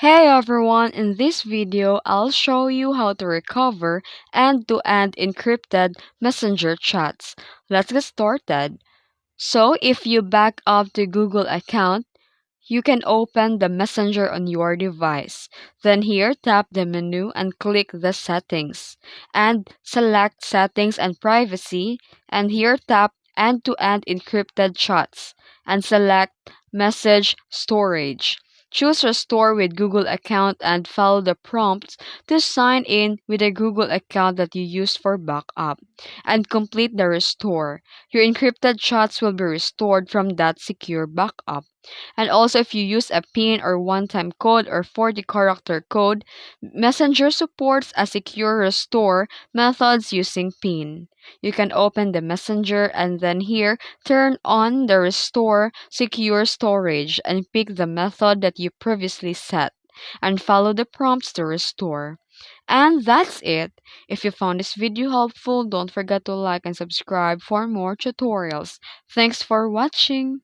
Hey everyone, in this video, I'll show you how to recover end-to-end encrypted messenger chats. Let's get started. So, if you back up to Google account, you can open the messenger on your device. Then here, tap the menu and click the settings. And select settings and privacy. And here, tap end-to-end encrypted chats. And select message storage. Choose Restore with Google account and follow the prompts to sign in with a Google account that you used for backup. And complete the restore. Your encrypted chats will be restored from that secure backup. And also, if you use a PIN or one-time code or 40-character code, Messenger supports a secure restore methods using PIN. You can open the Messenger and then here, turn on the restore secure storage and pick the method that you previously set and follow the prompts to restore. And that's it. If you found this video helpful, don't forget to like and subscribe for more tutorials. Thanks for watching.